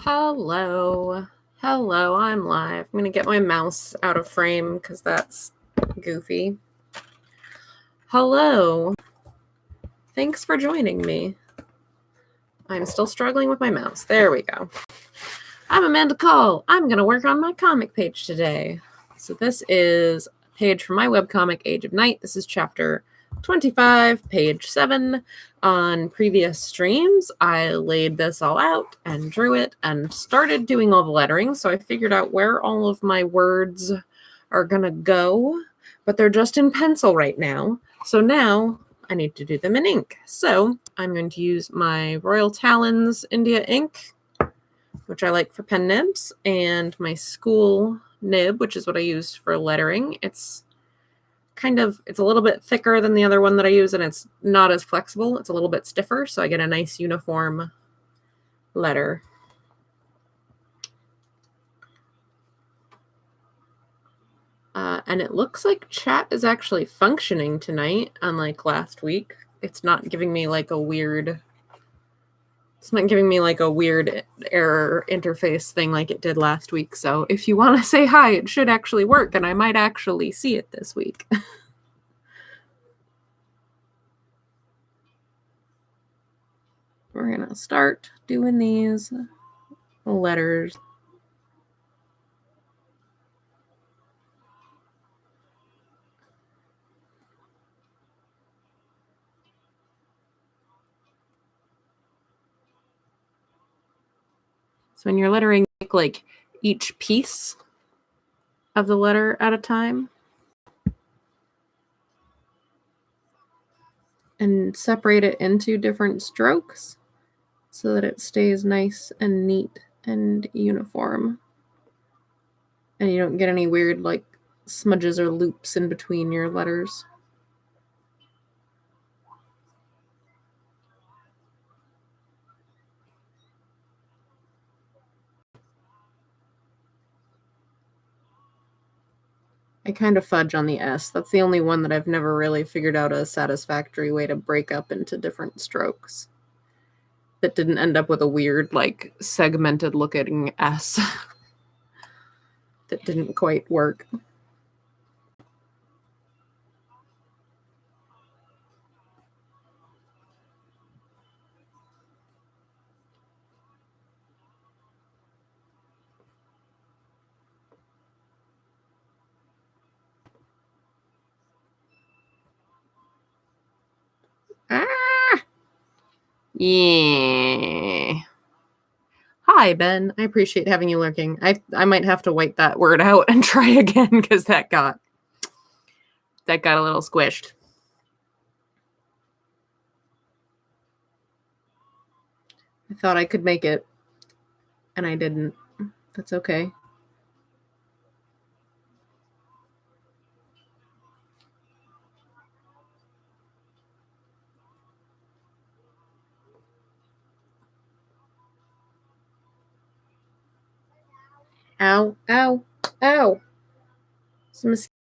Hello. Hello, I'm live. I'm going to get my mouse out of frame because that's goofy. Hello. Thanks for joining me. I'm still struggling with my mouse. There we go. I'm Amanda Cole. I'm going to work on my comic page today. So this is a page from my webcomic, Age of Night. This is chapter 25, page 7. On previous streams, I laid this all out and drew it and started doing all the lettering, so I figured out where all of my words are gonna go, but they're just in pencil right now. So now I need to do them in ink. So I'm going to use my Royal Talons India ink, which I like for pen nibs, and my school nib, which is what I use for lettering. It's a little bit thicker than the other one that I use, and it's not as flexible. It's a little bit stiffer, so I get a nice uniform letter. And it looks like chat is actually functioning tonight, unlike last week. It's not giving me like a weird error interface thing like it did last week. So if you want to say hi, it should actually work, and I might actually see it this week. We're going to start doing these letters. So when you're lettering, like each piece of the letter at a time and separate it into different strokes so that it stays nice and neat and uniform. And you don't get any weird like smudges or loops in between your letters. I kind of fudge on the S. That's the only one that I've never really figured out a satisfactory way to break up into different strokes that didn't end up with a weird, like, segmented looking S that didn't quite work. Ah! Yeah. Hi, Ben. I appreciate having you lurking. I might have to wipe that word out and try again because that got a little squished. I thought I could make it, and I didn't. That's okay. Ow, ow, ow. Some mosquito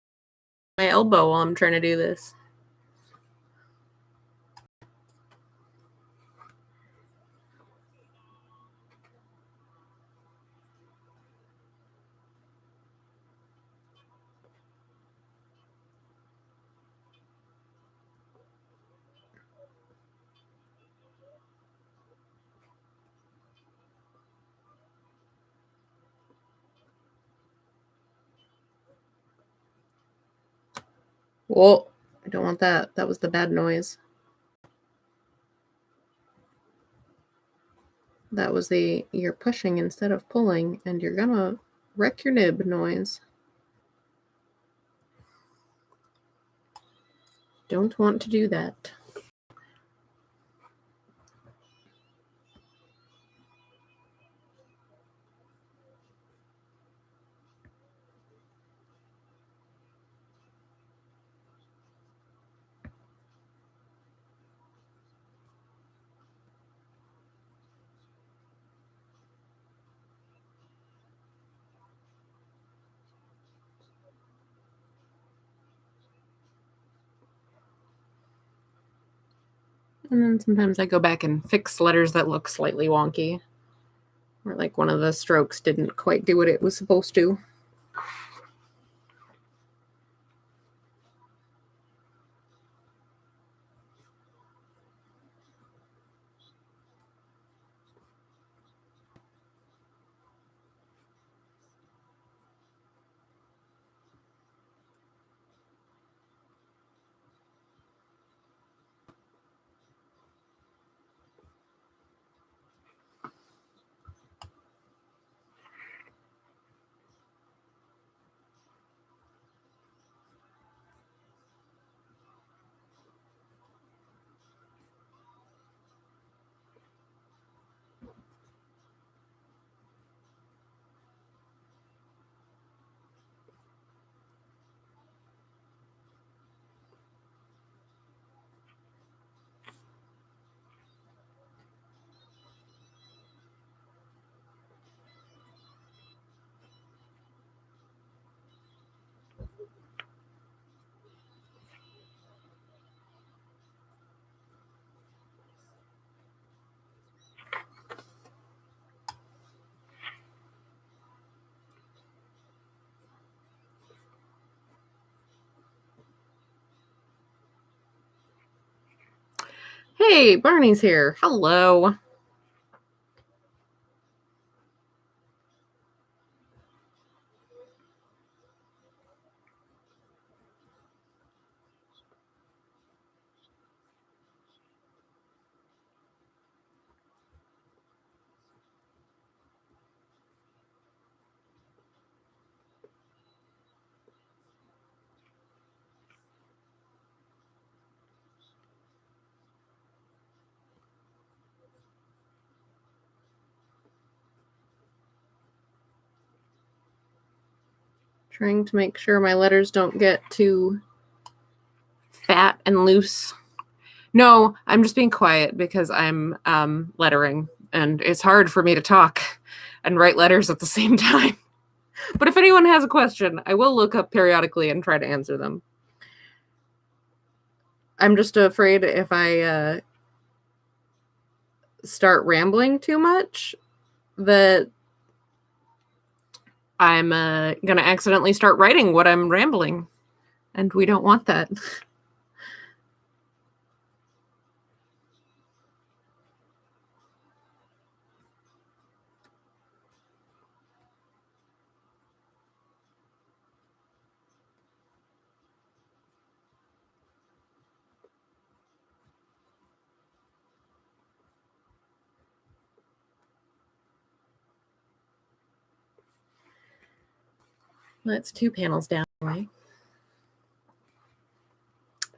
on my elbow while I'm trying to do this. Whoa, I don't want that. That was the bad noise. That was the you're pushing instead of pulling, and you're gonna wreck your nib noise. Don't want to do that. And then sometimes I go back and fix letters that look slightly wonky. Or like one of the strokes didn't quite do what it was supposed to. Hey, Barney's here. Hello. Trying to make sure my letters don't get too fat and loose. No, I'm just being quiet because I'm lettering, and it's hard for me to talk and write letters at the same time. But if anyone has a question, I will look up periodically and try to answer them. I'm just afraid if I start rambling too much that I'm going to accidentally start writing what I'm rambling, and we don't want that. That's 2 panels down.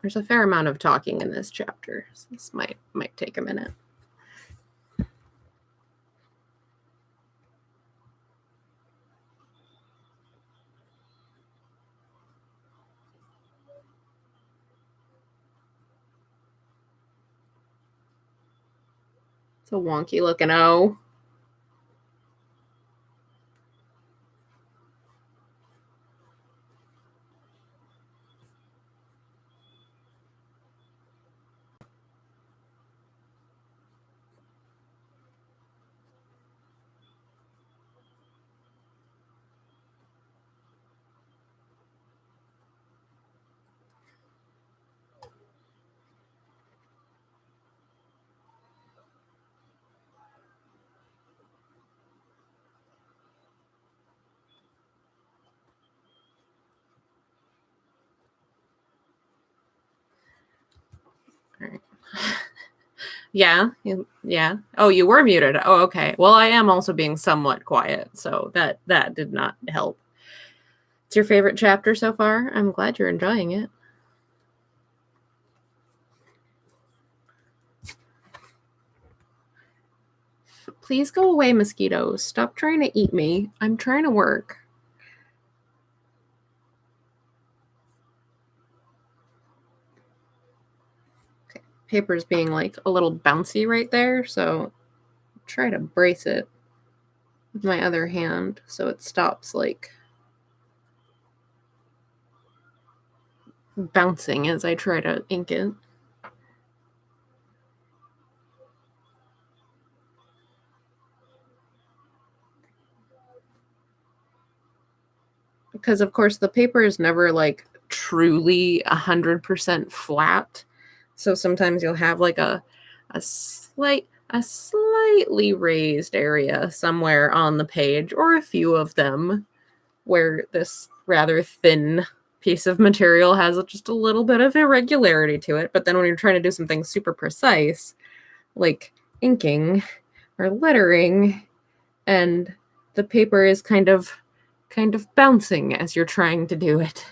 There's a fair amount of talking in this chapter, so this might take a minute. It's a wonky looking O. All right. Yeah. Oh, you were muted. Oh, okay. Well, I am also being somewhat quiet, so that did not help. It's your favorite chapter so far? I'm glad you're enjoying it. Please go away, mosquitoes. Stop trying to eat me. I'm trying to work. Okay. Paper's being like a little bouncy right there, so try to brace it with my other hand so it stops like bouncing as I try to ink it. because of course the paper is never like truly 100% flat. So sometimes you'll have like a slightly raised area somewhere on the page, or a few of them, where this rather thin piece of material has just a little bit of irregularity to it. But then when you're trying to do something super precise, like inking or lettering, and the paper is kind of bouncing as you're trying to do it,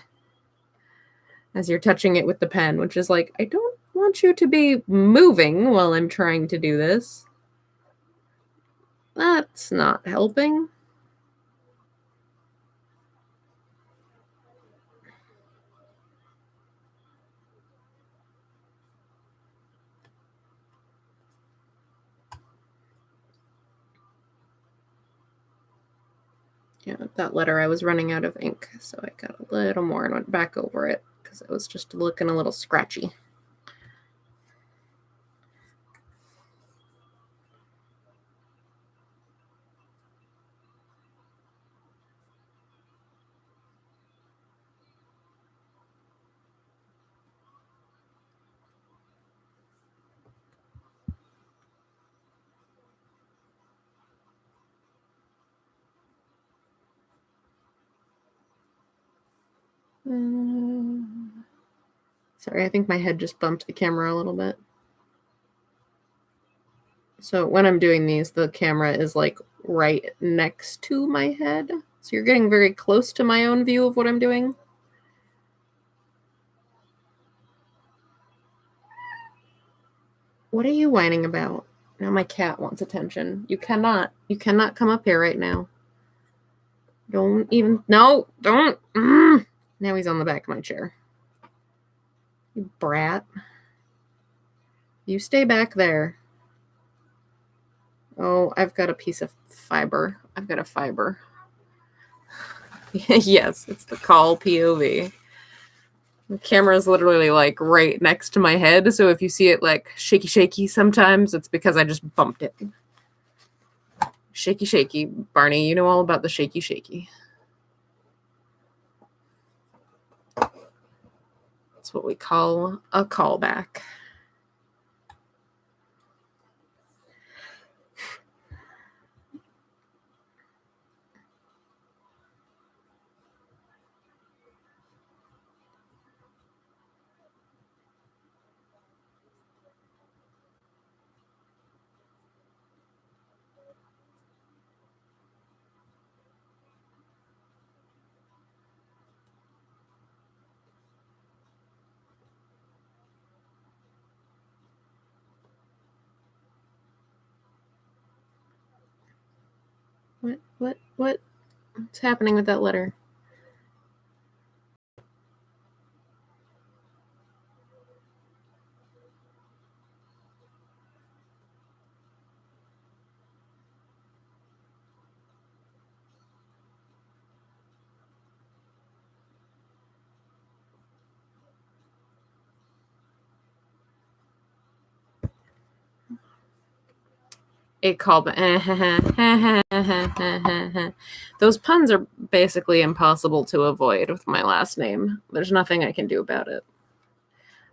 as you're touching it with the pen, which is like, I don't want you to be moving while I'm trying to do this. That's not helping. Yeah, that letter I was running out of ink, so I got a little more and went back over it because it was just looking a little scratchy. Sorry, I think my head just bumped the camera a little bit. So when I'm doing these, the camera is like right next to my head. So you're getting very close to my own view of what I'm doing. What are you whining about? Now my cat wants attention. You cannot come up here right now. Don't even, no, don't. Now he's on the back of my chair. You brat. You stay back there. Oh, I've got a piece of fiber. I've got a fiber. Yes, it's the call POV. The camera is literally like right next to my head, so if you see it like shaky sometimes, it's because I just bumped it. Shaky. Barney, you know all about the shaky. That's what we call a callback. What's happening with that letter? A callback. Those puns are basically impossible to avoid with my last name. There's nothing I can do about it.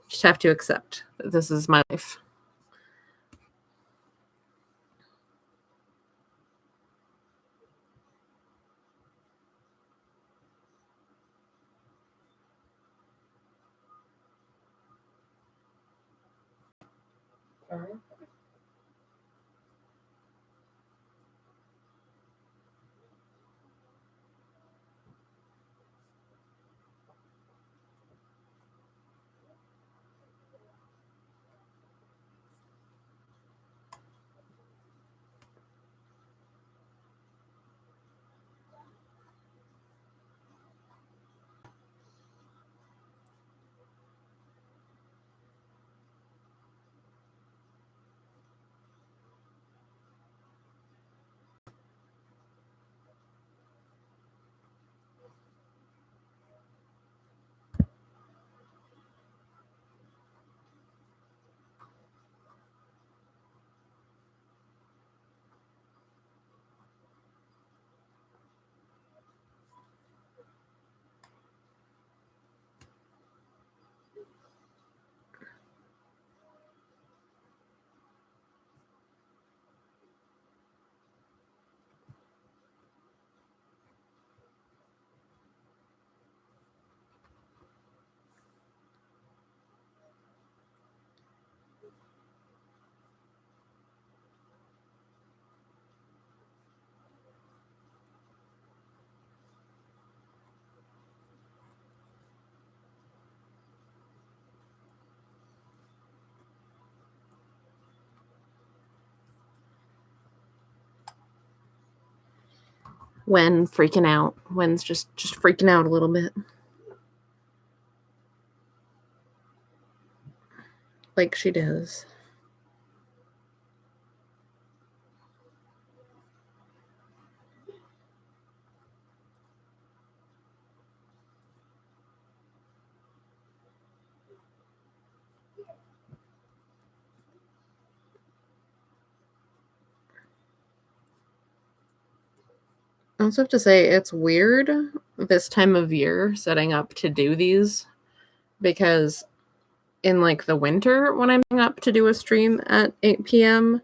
Just have to accept that this is my life. All right. Wen freaking out. Wen's just freaking out a little bit. Like she does. I also have to say it's weird this time of year setting up to do these, because in like the winter when I'm up to do a stream at 8 p.m.,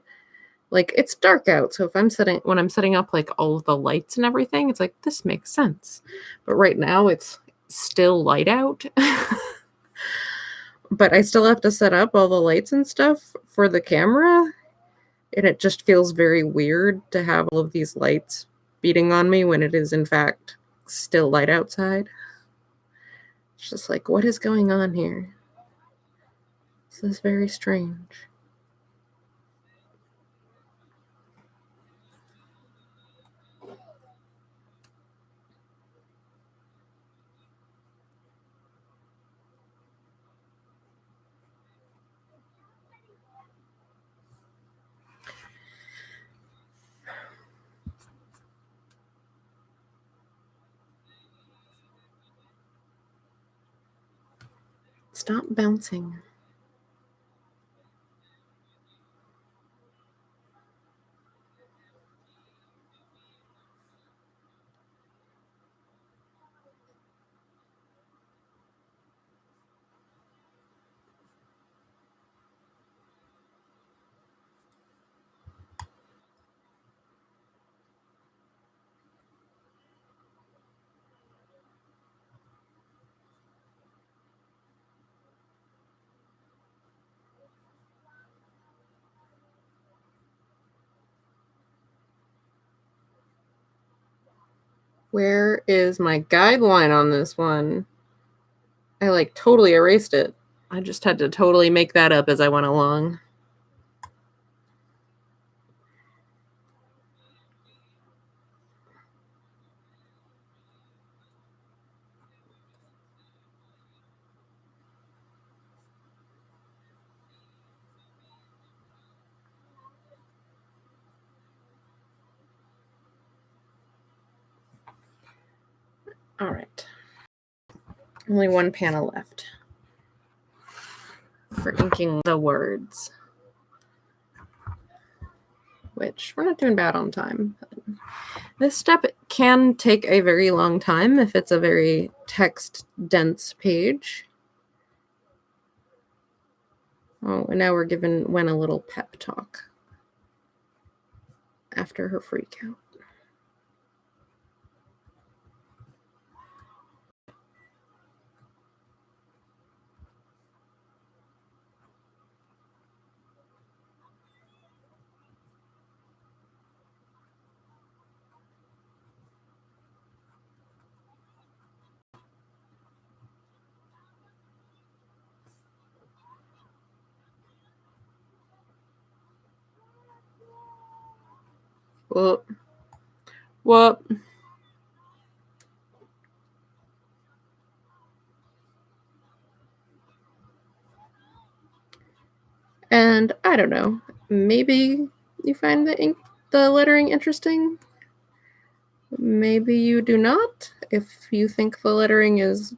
like it's dark out. So if I'm setting up like all of the lights and everything, it's like this makes sense. But right now it's still light out. But I still have to set up all the lights and stuff for the camera. And it just feels very weird to have all of these lights beating on me when it is in fact still light outside. It's just like, what is going on here? This is very strange. Stop bouncing. Where is my guideline on this one? I like totally erased it. I just had to totally make that up as I went along. All right. Only one panel left for inking the words, which we're not doing bad on time. This step can take a very long time if it's a very text-dense page. Oh, and now we're giving Wen a little pep talk after her freak out. Whoop. Whoop. And I don't know, maybe you find the lettering interesting. Maybe you do not. If you think the lettering is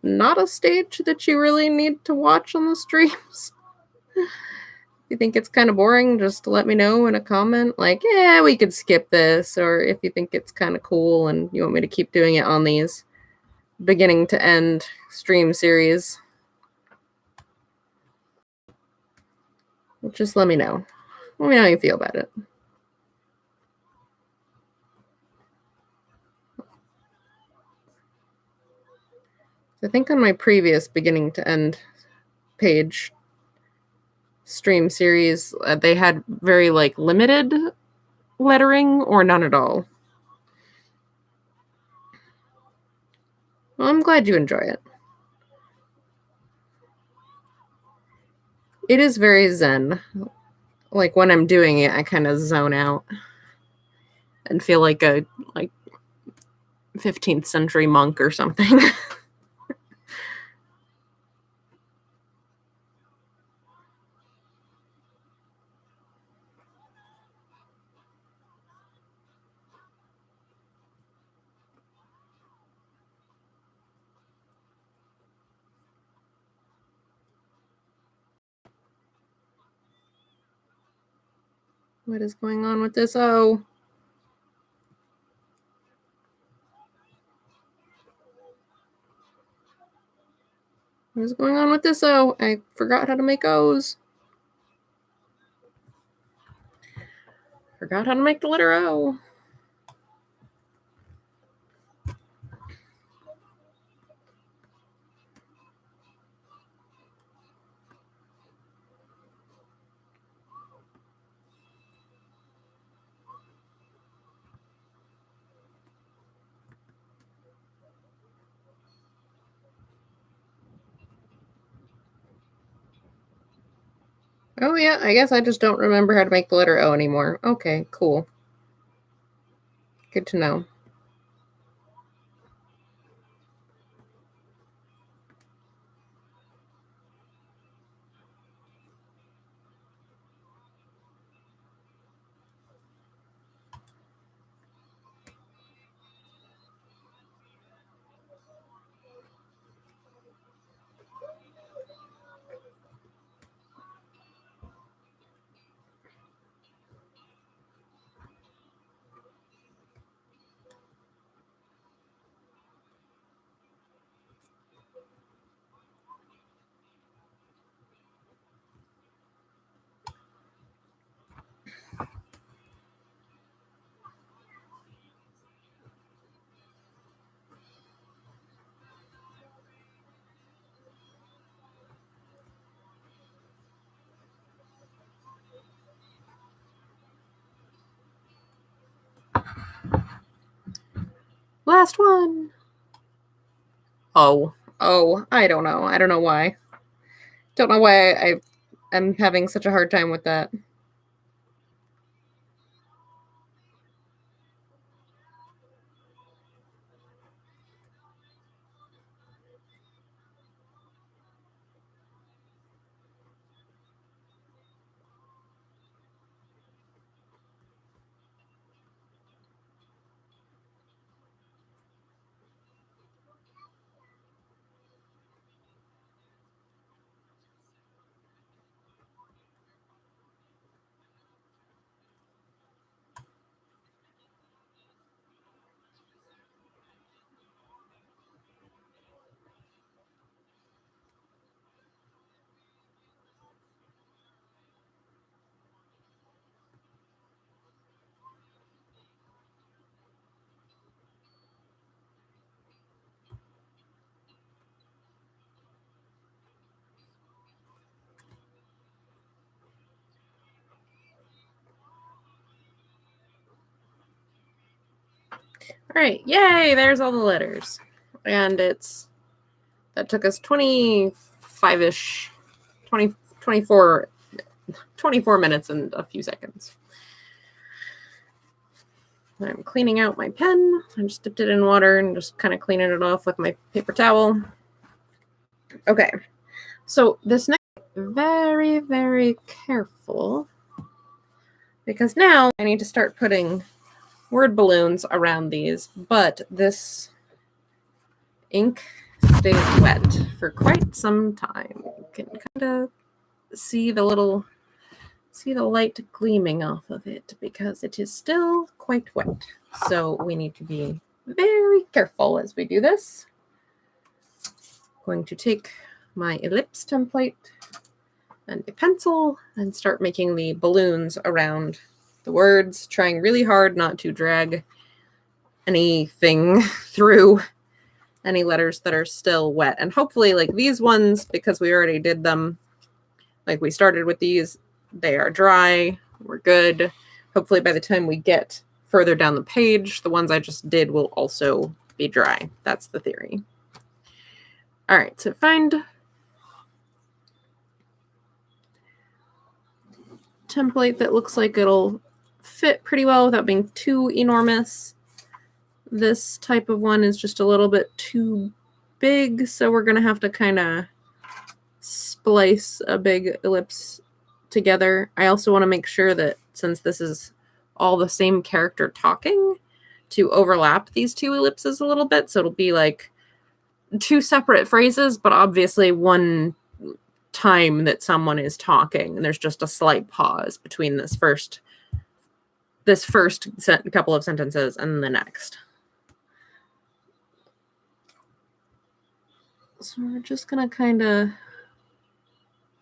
not a stage that you really need to watch on the streams, if you think it's kind of boring, just let me know in a comment. Like, yeah, we could skip this. Or if you think it's kind of cool and you want me to keep doing it on these beginning to end stream series, just let me know. Let me know how you feel about it. I think on my previous beginning to end page stream series, they had very like limited lettering or none at all. Well, I'm glad you enjoy it. It is very zen. Like when I'm doing it, I kind of zone out and feel like 15th century monk or something. What is going on with this O? What is going on with this O? I forgot how to make O's. Forgot how to make the letter O. Oh yeah, I guess I just don't remember how to make the letter O anymore. Okay, cool. Good to know. Last one. Oh, I don't know. I don't know why. Don't know why I am having such a hard time with that. All right, yay, there's all the letters. And that took us 25-ish, 24 minutes and a few seconds. I'm cleaning out my pen. I just dipped it in water and just kind of cleaning it off with my paper towel. Okay, so this next, very, very careful, because now I need to start putting word balloons around these, but this ink stays wet for quite some time. You can kind of see the light gleaming off of it because it is still quite wet. So we need to be very careful as we do this. I'm going to take my ellipse template and a pencil and start making the balloons around the words, trying really hard not to drag anything through any letters that are still wet. And hopefully, like these ones, because we already did them, like we started with these, they are dry, we're good. Hopefully by the time we get further down the page, the ones I just did will also be dry. That's the theory. All right, so find template that looks like it'll fit pretty well without being too enormous. This type of one is just a little bit too big, so we're going to have to kind of splice a big ellipse together. I also want to make sure that since this is all the same character talking, to overlap these two ellipses a little bit, so it'll be like two separate phrases, but obviously one time that someone is talking, and there's just a slight pause between this first couple of sentences and the next. So we're just gonna kind of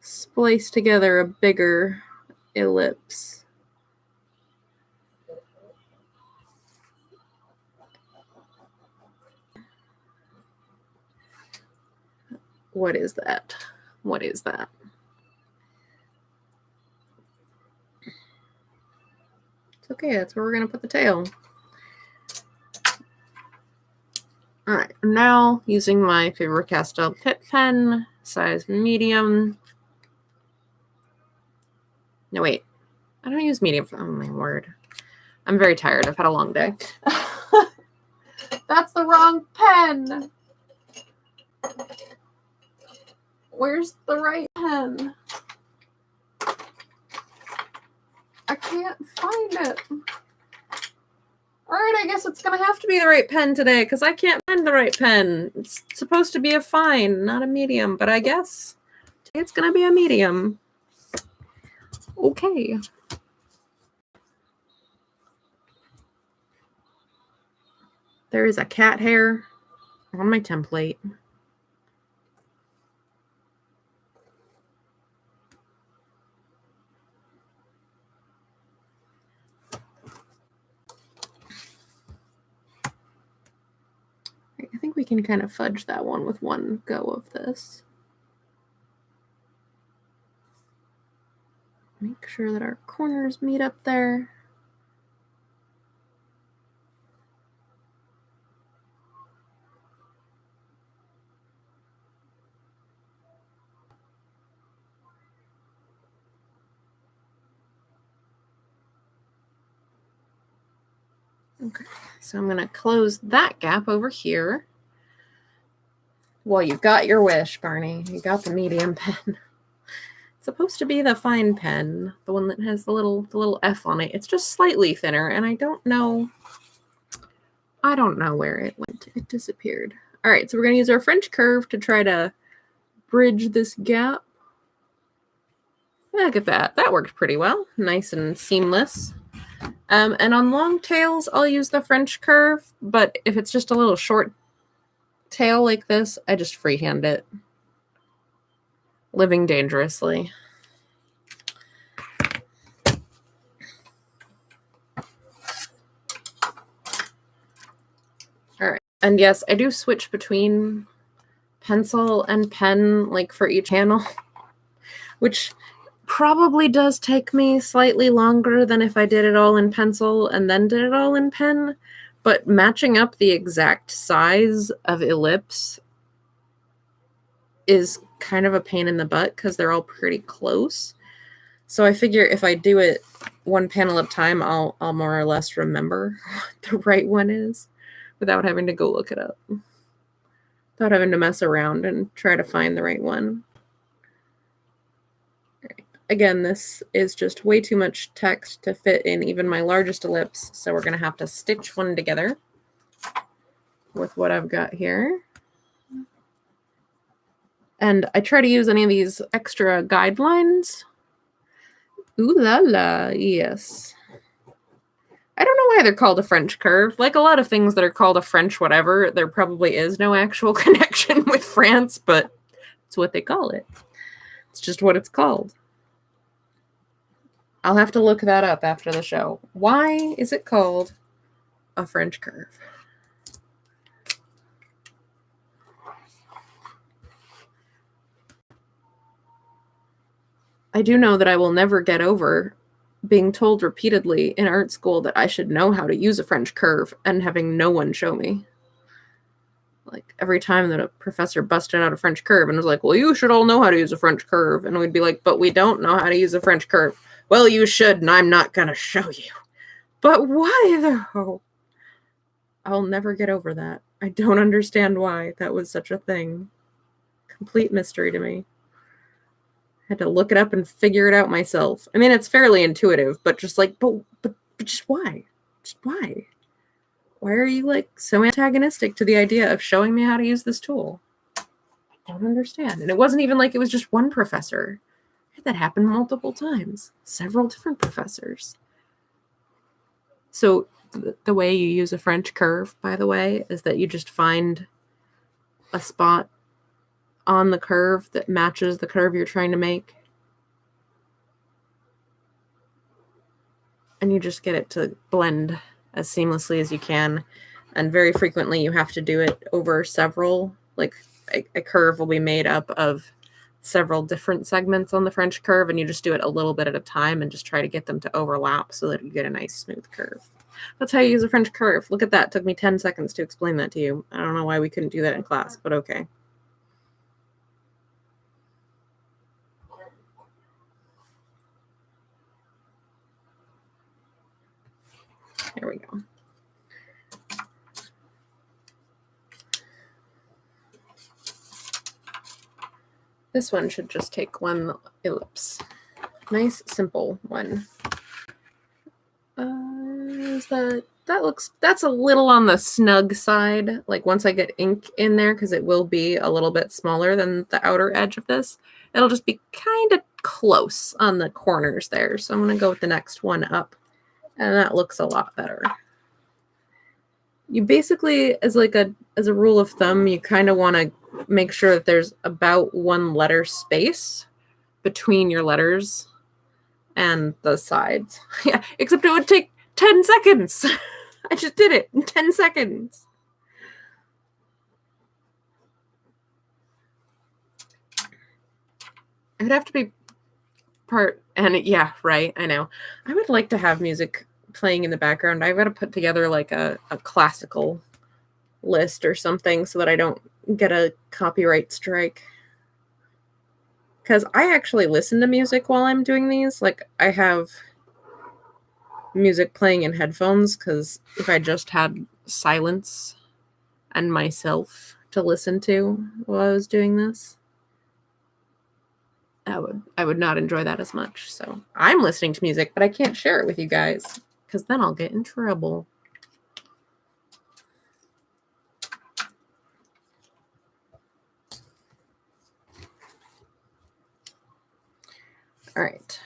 splice together a bigger ellipse. What is that? What is that? It's okay, that's where we're gonna put the tail. All right, now using my Faber-Castell Pitt pen, size medium. No, wait, I don't use medium for, oh my word. I'm very tired, I've had a long day. That's the wrong pen. Where's the right pen? I can't find it. All right, I guess it's going to have to be the right pen today because I can't find the right pen. It's supposed to be a fine, not a medium, but I guess today it's going to be a medium. Okay. There is a cat hair on my template. I think we can kind of fudge that one with one go of this. Make sure that our corners meet up there. Okay, so I'm going to close that gap over here. Well, you got your wish, Barney. You got the medium pen. It's supposed to be the fine pen, the one that has the little F on it. It's just slightly thinner, and I don't know where it went. It disappeared. All right, so we're going to use our French curve to try to bridge this gap. Look at that. That worked pretty well. Nice and seamless. And on long tails, I'll use the French curve, but if it's just a little short tail like this, I just freehand it. Living dangerously. All right, and yes, I do switch between pencil and pen, like for each panel, which probably does take me slightly longer than if I did it all in pencil and then did it all in pen, but matching up the exact size of ellipse is kind of a pain in the butt because they're all pretty close. So I figure if I do it one panel at a time, I'll more or less remember what the right one is without having to go look it up, without having to mess around and try to find the right one. Again, this is just way too much text to fit in even my largest ellipse, so we're going to have to stitch one together with what I've got here. And I try to use any of these extra guidelines. Ooh la la, yes. I don't know why they're called a French curve. Like a lot of things that are called a French whatever, there probably is no actual connection with France, but it's what they call it. It's just what it's called. I'll have to look that up after the show. Why is it called a French curve? I do know that I will never get over being told repeatedly in art school that I should know how to use a French curve and having no one show me. Like every time that a professor busted out a French curve and was like, well, you should all know how to use a French curve. And we'd be like, but we don't know how to use a French curve. Well, you should, and I'm not going to show you. But why, though? I'll never get over that. I don't understand why that was such a thing. Complete mystery to me. I had to look it up and figure it out myself. I mean, it's fairly intuitive, but just like, but just why? Just why? Why are you like so antagonistic to the idea of showing me how to use this tool? I don't understand. And it wasn't even like it was just one professor. I had that happen multiple times. Several different professors. So the way you use a French curve, by the way, is that you just find a spot on the curve that matches the curve you're trying to make. And you just get it to blend as seamlessly as you can. And very frequently you have to do it over several, like a curve will be made up of several different segments on the French curve, and you just do it a little bit at a time and just try to get them to overlap so that you get a nice smooth curve. That's how you use a French curve. Look at that. It took me 10 seconds to explain that to you. I don't know why we couldn't do that in class, but okay. There we go. This one should just take one ellipse. Nice, simple one. That's a little on the snug side. Like once I get ink in there, because it will be a little bit smaller than the outer edge of this, it'll just be kind of close on the corners there. So I'm going to go with the next one up, and that looks a lot better. You basically, as a rule of thumb, you kind of want to make sure that there's about one letter space between your letters and the sides. Yeah, except it would take 10 seconds. I just did it in 10 seconds. It would have to be part, and yeah, right, I know. I would like to have music playing in the background. I've got to put together like a classical list or something so that I don't get a copyright strike. Because I actually listen to music while I'm doing these. Like, I have music playing in headphones, because if I just had silence and myself to listen to while I was doing this, I would not enjoy that as much. So I'm listening to music, but I can't share it with you guys, because then I'll get in trouble. All right.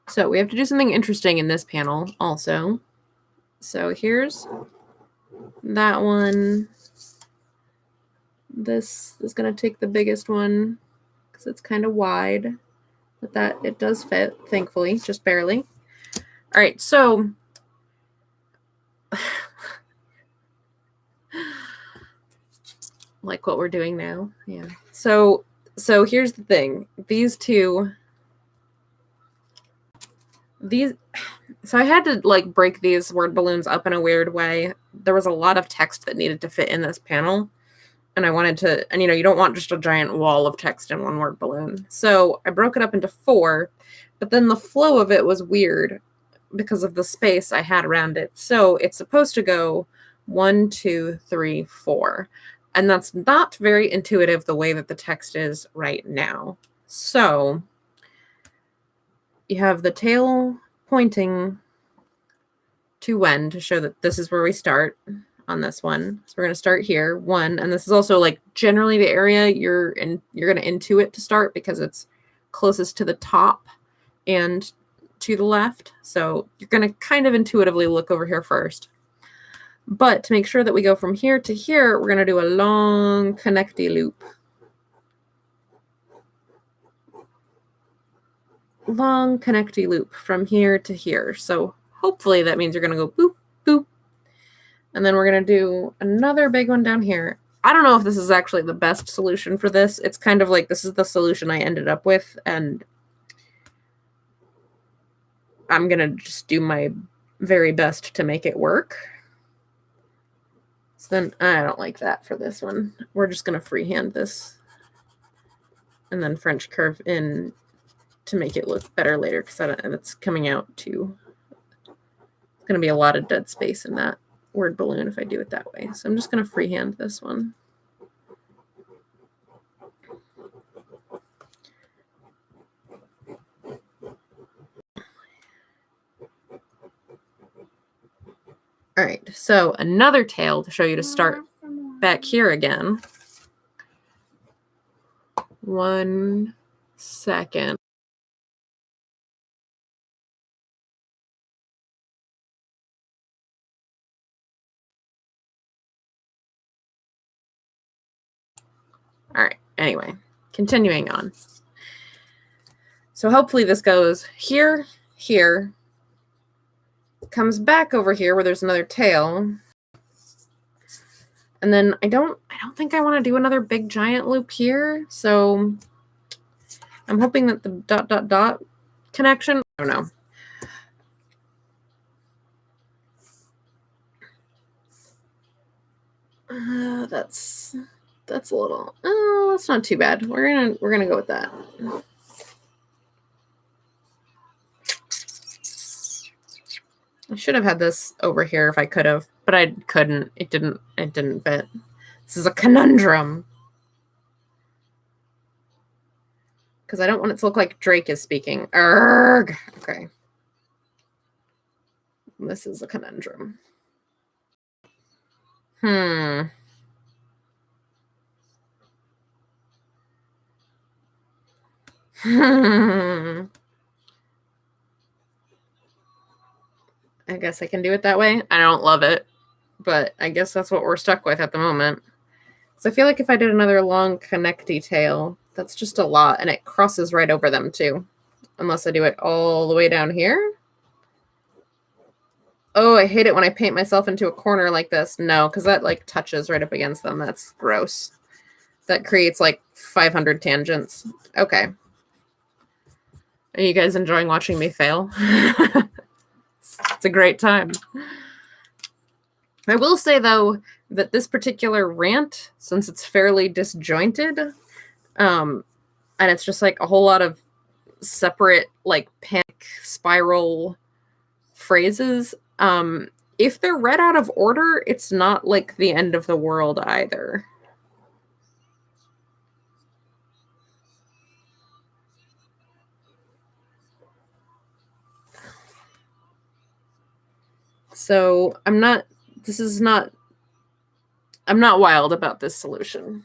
So we have to do something interesting in this panel also. So here's that one. This is going to take the biggest one because it's kind of wide, but that it does fit, thankfully, just barely. All right, so like what we're doing now. Yeah. So here's the thing. So I had to like break these word balloons up in a weird way. There was a lot of text that needed to fit in this panel. And I wanted to, and you don't want just a giant wall of text in one word balloon. So I broke it up into 4, but then the flow of it was weird because of the space I had around it. So it's supposed to go 1, 2, 3, 4. And that's not very intuitive the way that the text is right now. So you have the tail pointing to when to show that this is where we start on this one. So we're going to start here, 1, and this is also like generally the area you're going to intuit to start because it's closest to the top and to the left. So you're going to kind of intuitively look over here first. But to make sure that we go from here to here, we're going to do a long connecty loop. Long connecty loop from here to here. So hopefully that means you're going to go boop, boop. And then we're going to do another big one down here. I don't know if this is actually the best solution for this. It's kind of like this is the solution I ended up with, and I'm going to just do my very best to make it work. So then I don't like that for this one. We're just going to freehand this and then French curve in to make it look better later, because it's coming out too. It's going to be a lot of dead space in that. word balloon if I do it that way. So I'm just going to freehand this one. All right, so another tail to show you to start back here again. 1 second. All right, anyway, continuing on. So hopefully this goes here, here, comes back over here where there's another tail. And then I don't think I want to do another big giant loop here. So I'm hoping that the dot, dot, dot connection, I don't know. That's a little, oh, that's not too bad. We're gonna go with that. I should have had this over here if I could have, but I couldn't. It didn't fit. This is a conundrum. Because I don't want it to look like Drake is speaking. Urgh. Okay. This is a conundrum. I guess I can do it that way. I don't love it, but I guess that's what we're stuck with at the moment. So I feel like if I did another long connecty tail, that's just a lot, and it crosses right over them too. Unless I do it all the way down here. Oh, I hate it when I paint myself into a corner like this. No, because that like touches right up against them. That's gross. That creates like 500 tangents. Okay. Are you guys enjoying watching me fail? It's a great time. I will say, though, that this particular rant, since it's fairly disjointed, and it's just like a whole lot of separate, like, panic spiral phrases, if they're read out of order, it's not like the end of the world either. So I'm not wild about this solution.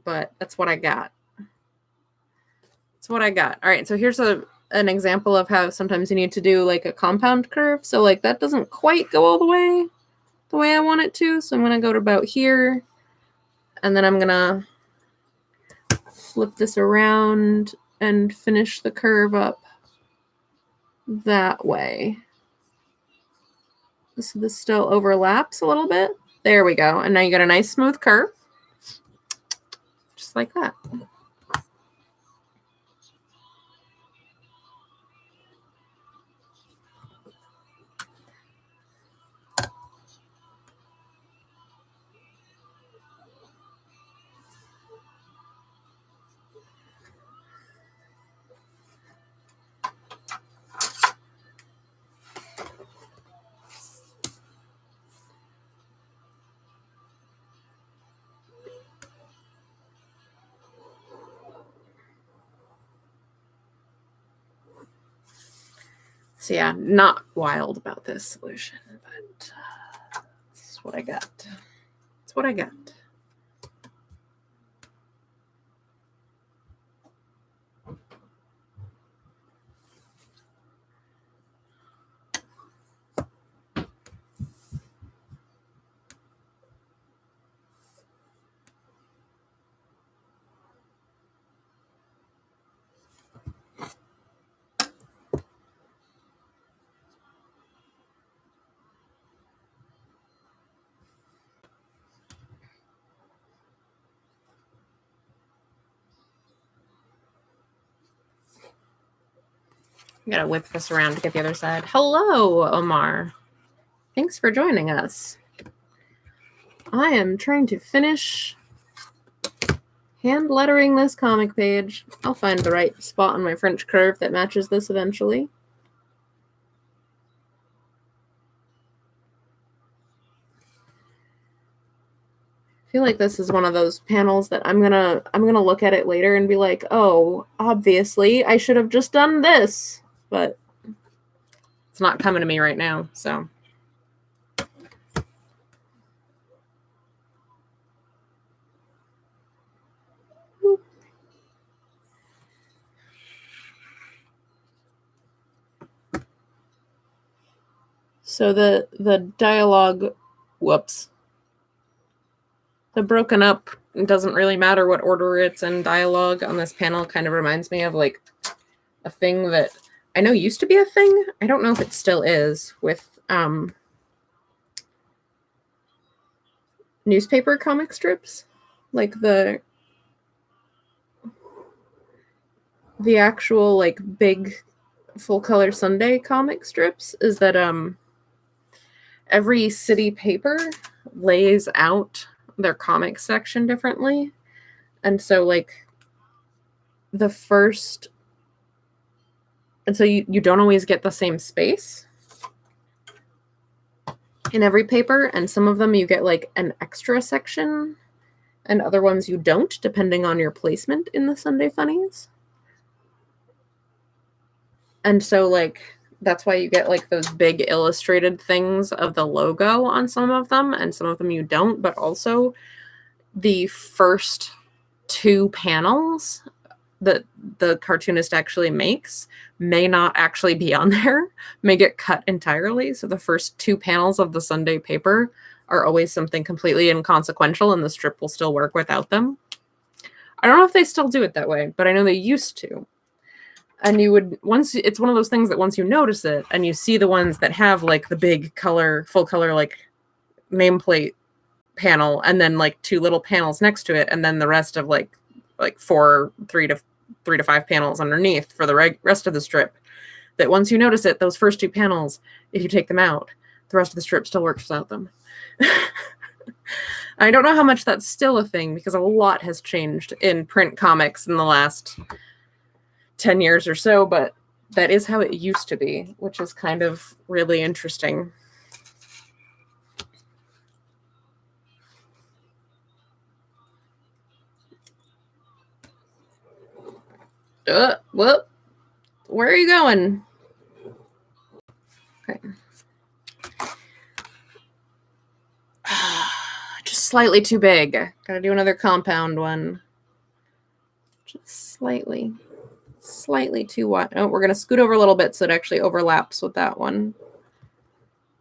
But that's what I got. That's what I got. All right, so here's an example of how sometimes you need to do like a compound curve. So like that doesn't quite go all the way I want it to. So I'm going to go to about here. And then I'm going to flip this around and finish the curve up that way. So this still overlaps a little bit. There we go. And now you got a nice smooth curve. Just like that. So yeah, not wild about this solution, but that's what I got. That's what I got. I'm going to whip this around to get the other side. Hello, Omar. Thanks for joining us. I am trying to finish hand lettering this comic page. I'll find the right spot on my French curve that matches this eventually. feel like this is one of those panels that I'm gonna look at it later and be like, oh, obviously I should have just done this, but it's not coming to me right now, so. So the dialogue, whoops. The broken up, it doesn't really matter what order it's in dialogue on this panel, kind of reminds me of like a thing that I know used to be a thing. I don't know if it still is with newspaper comic strips, like the actual like big full color Sunday comic strips, is that every city paper lays out their comic section differently. And so like the first, and so you don't always get the same space in every paper, and some of them you get like an extra section and other ones you don't, depending on your placement in the Sunday Funnies. And so like that's why you get like those big illustrated things of the logo on some of them, and some of them you don't. But also the first two panels that the cartoonist actually makes may not actually be on there, may get cut entirely. So the first two panels of the Sunday paper are always something completely inconsequential, and the strip will still work without them. I don't know if they still do it that way, but I know they used to. And you would, once, it's one of those things that once you notice it and you see the ones that have like the big color, full color, like nameplate panel, and then like two little panels next to it, and then the rest of like three to five panels underneath for the rest of the strip, that once you notice it, those first two panels, if you take them out, the rest of the strip still works without them. I don't know how much that's still a thing, because a lot has changed in print comics in the last 10 years or so, but that is how it used to be, which is kind of really interesting. Whoop. Where are you going? Okay. Just slightly too big. Gotta do another compound one. Just slightly too wide. Oh, we're gonna scoot over a little bit so it actually overlaps with that one.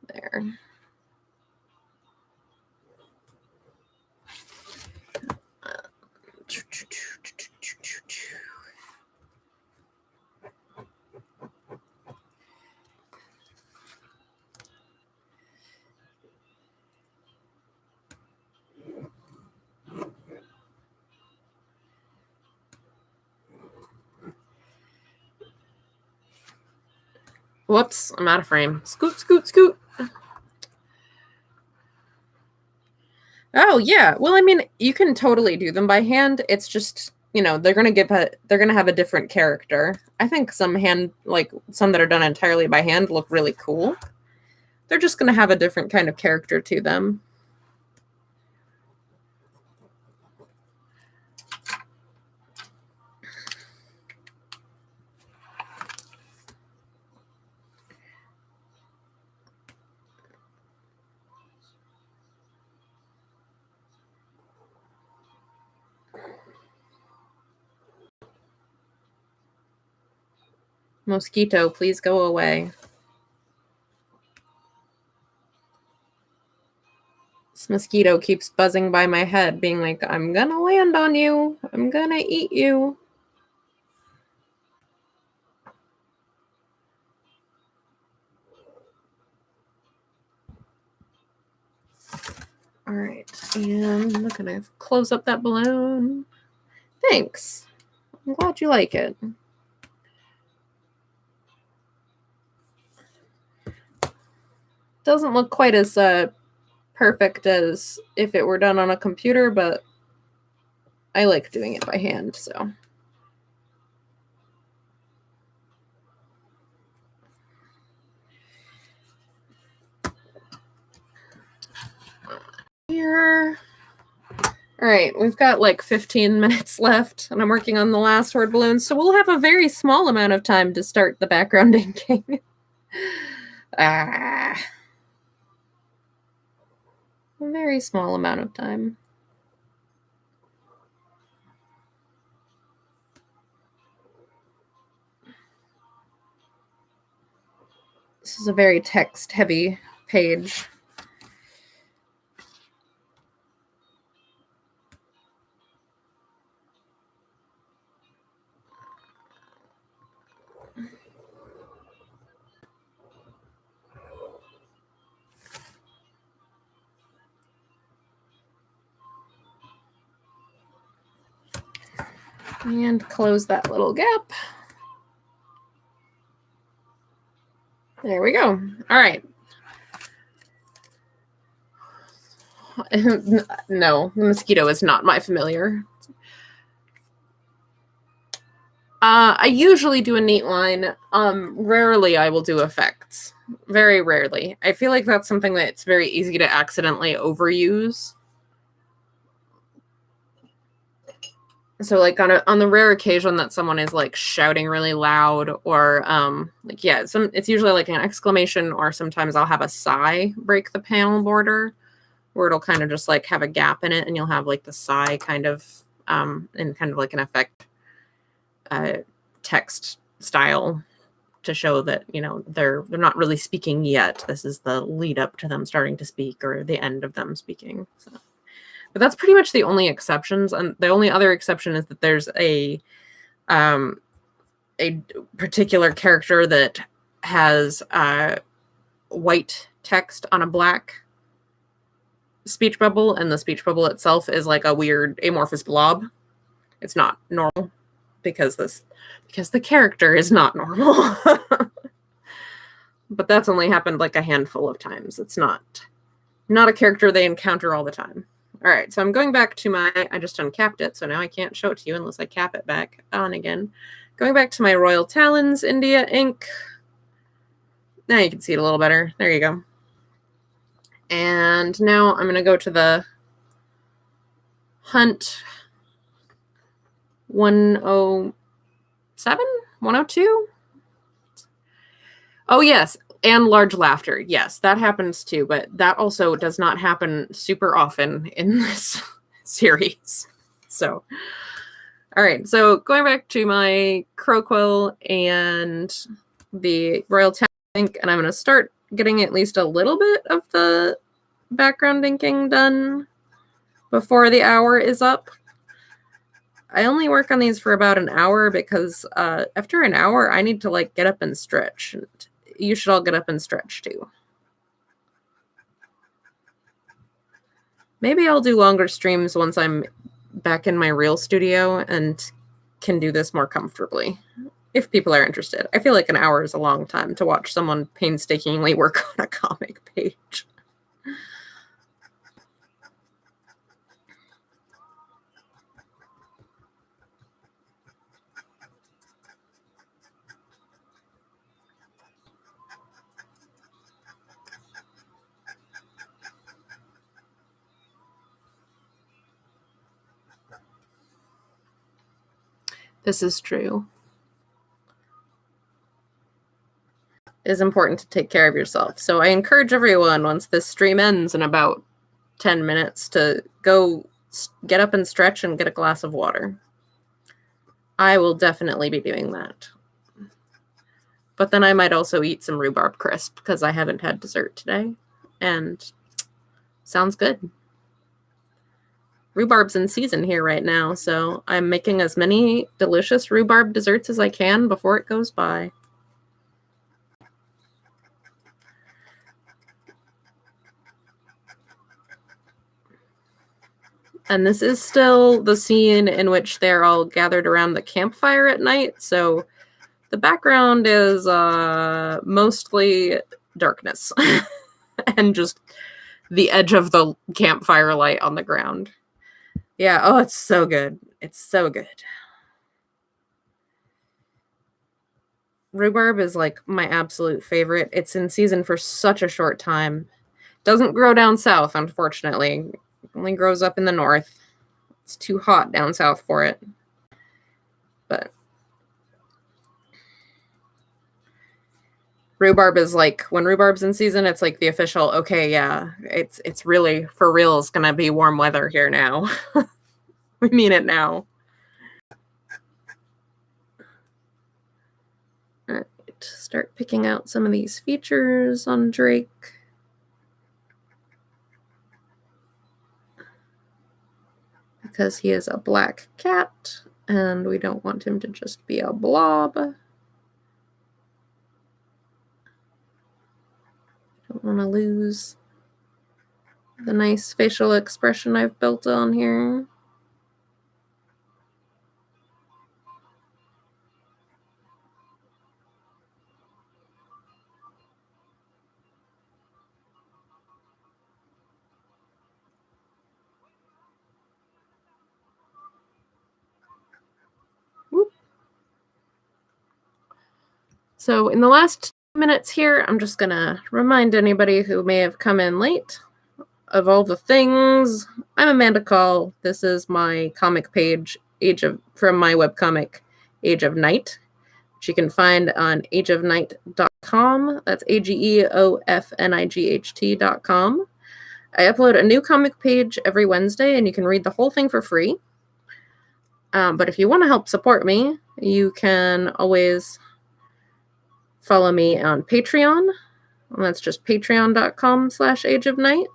There. Whoops, I'm out of frame. Scoot, scoot, scoot. Oh yeah. Well, I mean, you can totally do them by hand. It's just, you know, they're gonna have a different character. I think some that are done entirely by hand look really cool. They're just gonna have a different kind of character to them. Mosquito, please go away. This mosquito keeps buzzing by my head, being like, I'm gonna land on you. I'm gonna eat you. All right, and I'm gonna close up that balloon. Thanks. I'm glad you like it. Doesn't look quite as perfect as if it were done on a computer, but I like doing it by hand, so. Here. All right, we've got like 15 minutes left, and I'm working on the last horde balloon, so we'll have a very small amount of time to start the background inking. A very small amount of time. This is a very text-heavy page. And close that little gap. There we go. All right. No, the mosquito is not my familiar. I usually do a neat line. Rarely I will do effects. Very rarely. I feel like that's something that's very easy to accidentally overuse. So like on the rare occasion that someone is like shouting really loud or it's usually like an exclamation, or sometimes I'll have a sigh break the panel border, where it'll kind of just like have a gap in it and you'll have like the sigh kind of in kind of like an effect text style to show that, you know, they're not really speaking yet. This is the lead up to them starting to speak or the end of them speaking. So. But that's pretty much the only exceptions. And the only other exception is that there's a particular character that has white text on a black speech bubble, and the speech bubble itself is like a weird amorphous blob. It's not normal because the character is not normal. But that's only happened like a handful of times. It's not a character they encounter all the time. All right, so I'm going back to I just uncapped it, so now I can't show it to you unless I cap it back on again. Going back to my Royal Talons India ink. Now you can see it a little better. There you go. And now I'm going to go to the Hunt 107? 102? Oh, yes. And large laughter. Yes, that happens too, but that also does not happen super often in this series. So, all right. So going back to my Crowquill and the Royal Talon ink, and I'm going to start getting at least a little bit of the background inking done before the hour is up. I only work on these for about an hour because after an hour, I need to like get up and stretch. You should all get up and stretch too. Maybe I'll do longer streams once I'm back in my real studio and can do this more comfortably, if people are interested. I feel like an hour is a long time to watch someone painstakingly work on a comic page. This is true. It is important to take care of yourself. So I encourage everyone, once this stream ends in about 10 minutes, to go get up and stretch and get a glass of water. I will definitely be doing that. But then I might also eat some rhubarb crisp because I haven't had dessert today. And sounds good. Rhubarb's in season here right now, so I'm making as many delicious rhubarb desserts as I can before it goes by. And this is still the scene in which they're all gathered around the campfire at night, so the background is mostly darkness and just the edge of the campfire light on the ground. Yeah, oh, it's so good. It's so good. Rhubarb is like my absolute favorite. It's in season for such a short time. Doesn't grow down south, unfortunately. It only grows up in the north. It's too hot down south for it. But rhubarb is like, when rhubarb's in season, it's like the official, okay, yeah, it's really, for real, it's gonna be warm weather here now. We mean it now. All right, start picking out some of these features on Drake. Because he is a black cat, and we don't want him to just be a blob. Don't want to lose the nice facial expression I've built on here. Whoop. So in the last minutes here, I'm just gonna remind anybody who may have come in late of all the things. I'm Amanda Call. This is my comic page, from my webcomic, Age of Night, which you can find on ageofnight.com. That's AGEOFNIGHT.com. I upload a new comic page every Wednesday, and you can read the whole thing for free. But if you want to help support me, you can always follow me on Patreon. And that's just patreon.com/ageofnight.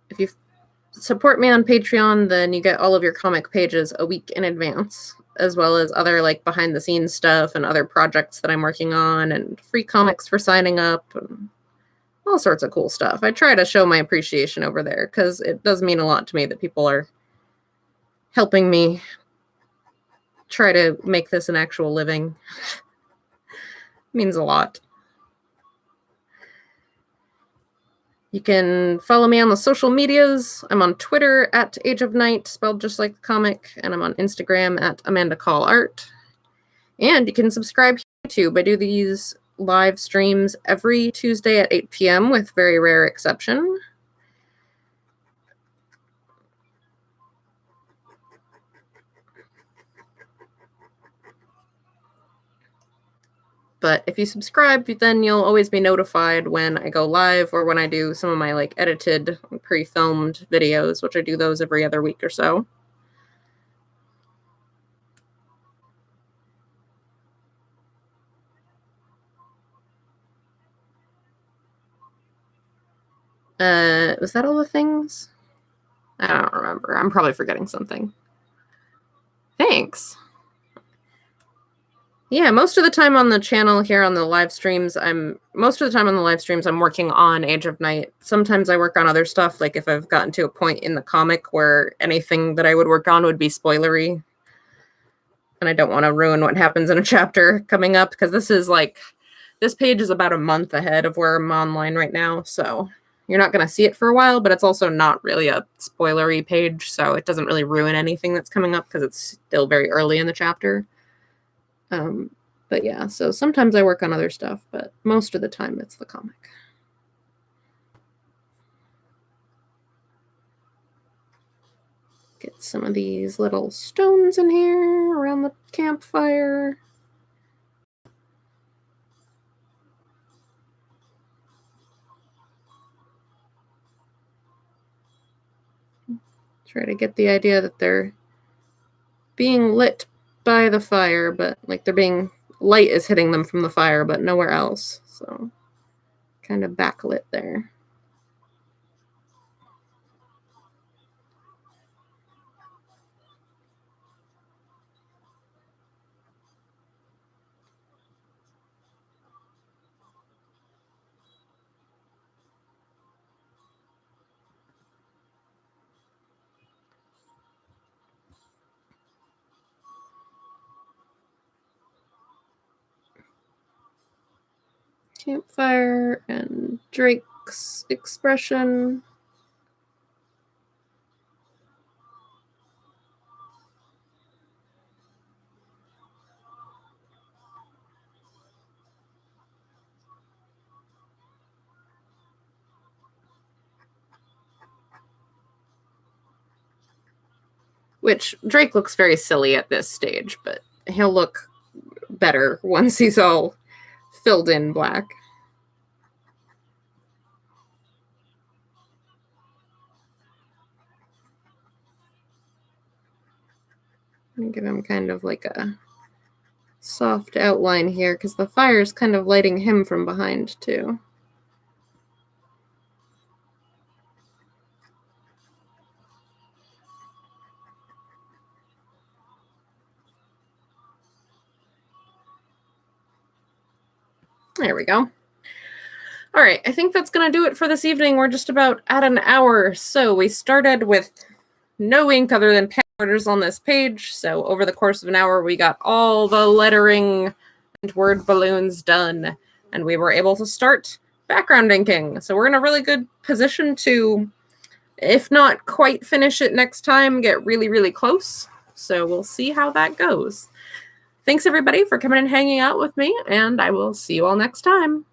If you support me on Patreon, then you get all of your comic pages a week in advance, as well as other like behind the scenes stuff and other projects that I'm working on, and free comics for signing up, and all sorts of cool stuff. I try to show my appreciation over there because it does mean a lot to me that people are helping me try to make this an actual living. Means a lot. You can follow me on the social medias. I'm on Twitter at Age of Night, spelled just like the comic, and I'm on Instagram at Amanda Call Art. And you can subscribe to YouTube. I do these live streams every Tuesday at 8 p.m. with very rare exception. But if you subscribe, then you'll always be notified when I go live or when I do some of my like edited, pre-filmed videos, which I do those every other week or so. Was that all the things? I don't remember. I'm probably forgetting something. Thanks. Yeah, most of the time on the channel here on the live streams, I'm working on Age of Night. Sometimes I work on other stuff, like if I've gotten to a point in the comic where anything that I would work on would be spoilery. And I don't want to ruin what happens in a chapter coming up, because this page is about a month ahead of where I'm online right now, so you're not going to see it for a while, but it's also not really a spoilery page, so it doesn't really ruin anything that's coming up because it's still very early in the chapter. But yeah, so sometimes I work on other stuff, but most of the time it's the comic. Get some of these little stones in here around the campfire. Try to get the idea that they're being lit by the fire, but like light is hitting them from the fire, but nowhere else. So kind of backlit there. Campfire and Drake's expression. which Drake looks very silly at this stage, but he'll look better once he's all filled in black. And give him kind of like a soft outline here because the fire's kind of lighting him from behind too. There we go. All right, I think that's going to do it for this evening. We're just about at an hour. So we started with no ink other than pen orders on this page. So over the course of an hour, we got all the lettering and word balloons done. And we were able to start background inking. So we're in a really good position to, if not quite finish it next time, get really, really close. So we'll see how that goes. Thanks, everybody, for coming and hanging out with me, and I will see you all next time.